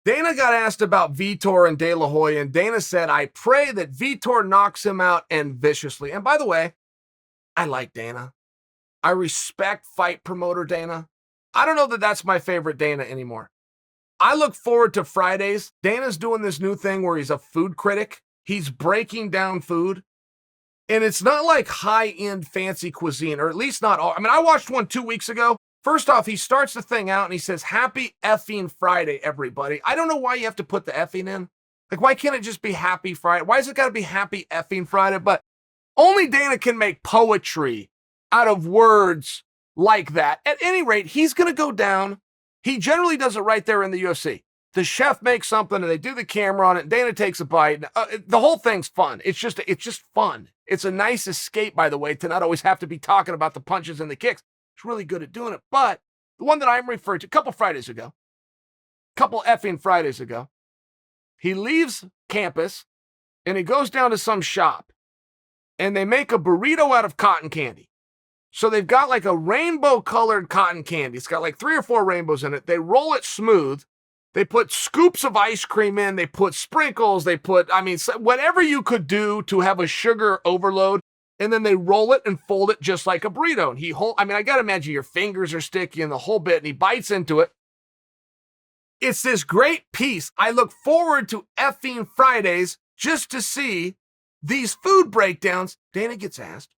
Dana got asked about Vitor and De La Hoya, and Dana said, I pray that Vitor knocks him out and viciously. And by the way, I like Dana. I respect fight promoter Dana. I don't know that that's my favorite Dana anymore. I look forward to Fridays. Dana's doing this new thing where he's a food critic. He's breaking down food. And it's not like high-end fancy cuisine, or at least not all. I mean, I watched one 2 weeks ago. First off, he starts the thing out and he says, Happy effing Friday, everybody. I don't know why you have to put the effing in. Like, why can't it just be Happy Friday? Why has it got to be Happy effing Friday? But only Dana can make poetry out of words like that. At any rate, he's going to go down. He generally does it right there in the UFC. The chef makes something and they do the camera on it. And Dana takes a bite. The whole thing's fun. It's just fun. It's a nice escape, by the way, to not always have to be talking about the punches and the kicks. It's really good at doing it. But the one that I'm referring to, a couple effing Fridays ago, he leaves campus and he goes down to some shop and they make a burrito out of cotton candy. So they've got like a rainbow colored cotton candy. It's got like 3 or 4 rainbows in it. They roll it smooth. They put scoops of ice cream in. They put sprinkles. They put, whatever you could do to have a sugar overload. And then they roll it and fold it just like a burrito. And I got to imagine your fingers are sticky and the whole bit. And he bites into it. It's this great piece. I look forward to effing Fridays just to see these food breakdowns. Dana gets asked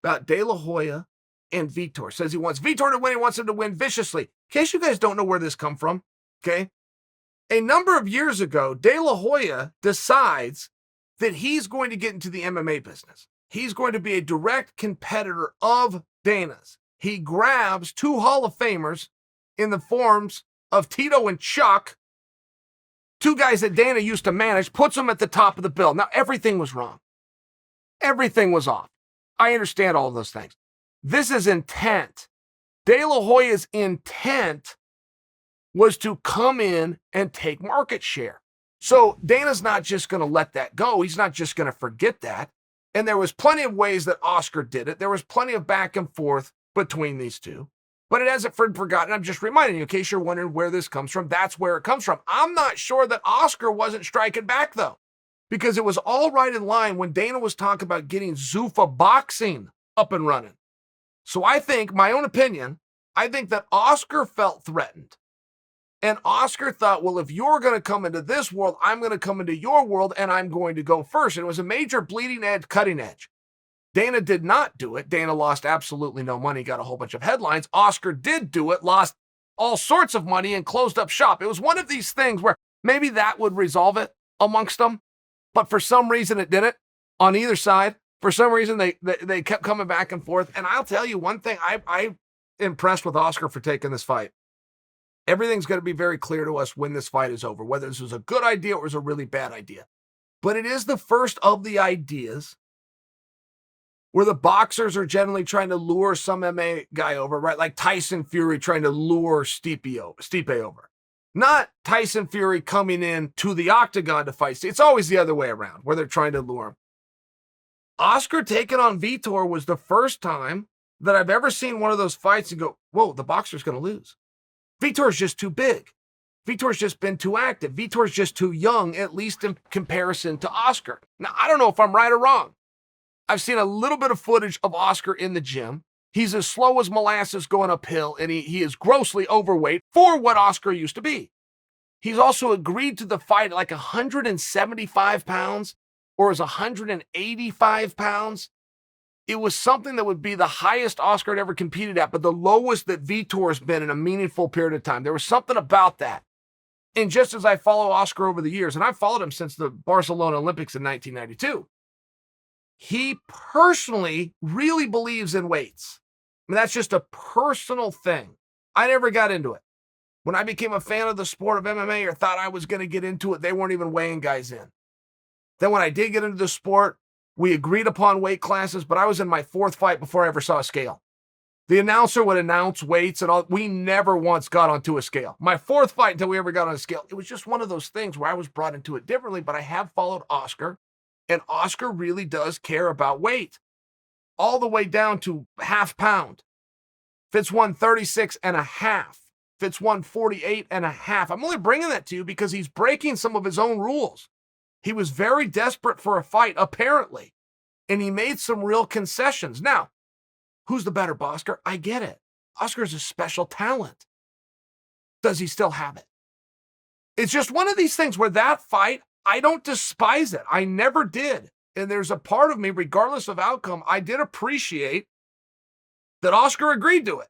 about De La Hoya and Vitor. Says he wants Vitor to win. He wants him to win viciously. In case you guys don't know where this come from, okay? A number of years ago, De La Hoya decides that he's going to get into the MMA business. He's going to be a direct competitor of Dana's. He grabs 2 Hall of Famers in the forms of Tito and Chuck, 2 guys that Dana used to manage, puts them at the top of the bill. Now, everything was wrong. Everything was off. I understand all of those things. This is intent. De La Hoya's intent was to come in and take market share. So Dana's not just going to let that go. He's not just going to forget that. And there was plenty of ways that Oscar did it. There was plenty of back and forth between these two. But it hasn't been forgotten. I'm just reminding you, in case you're wondering where this comes from, that's where it comes from. I'm not sure that Oscar wasn't striking back, though, because it was all right in line when Dana was talking about getting Zuffa boxing up and running. So I think, my own opinion, I think that Oscar felt threatened. And Oscar thought, well, if you're going to come into this world, I'm going to come into your world, and I'm going to go first. And it was a major bleeding edge, cutting edge. Dana did not do it. Dana lost absolutely no money, got a whole bunch of headlines. Oscar did do it, lost all sorts of money, and closed up shop. It was one of these things where maybe that would resolve it amongst them. But for some reason, it didn't on either side. For some reason, they kept coming back and forth. And I'll tell you one thing, I'm impressed with Oscar for taking this fight. Everything's going to be very clear to us when this fight is over, whether this was a good idea or was a really bad idea. But it is the first of the ideas where the boxers are generally trying to lure some MMA guy over, right? Like Tyson Fury trying to lure Stipe over. Not Tyson Fury coming in to the octagon to fight. It's always the other way around, where they're trying to lure him. Oscar taking on Vitor was the first time that I've ever seen one of those fights and go, whoa, the boxer's going to lose. Vitor's just too big. Vitor's just been too active. Vitor's just too young, at least in comparison to Oscar. Now, I don't know if I'm right or wrong. I've seen a little bit of footage of Oscar in the gym. He's as slow as molasses going uphill, and he is grossly overweight for what Oscar used to be. He's also agreed to the fight at like 175 pounds, or is 185 pounds. It was something that would be the highest Oscar had ever competed at, but the lowest that Vitor's been in a meaningful period of time. There was something about that. And just as I follow Oscar over the years, and I've followed him since the Barcelona Olympics in 1992, he personally really believes in weights. I mean, that's just a personal thing. I never got into it. When I became a fan of the sport of MMA or thought I was going to get into it, they weren't even weighing guys in. Then when I did get into the sport, we agreed upon weight classes, but I was in my 4th fight before I ever saw a scale. The announcer would announce weights and all. We never once got onto a scale. My 4th fight until we ever got on a scale. It was just one of those things where I was brought into it differently, but I have followed Oscar, and Oscar really does care about weight. All the way down to half pound. If it's 136 and a half, Fitz won 48.5. I'm only bringing that to you because he's breaking some of his own rules. He was very desperate for a fight, apparently, and he made some real concessions. Now, who's the better, Oscar? I get it. Oscar's a special talent. Does he still have it? It's just one of these things where that fight, I don't despise it. I never did. And there's a part of me, regardless of outcome, I did appreciate that Oscar agreed to it.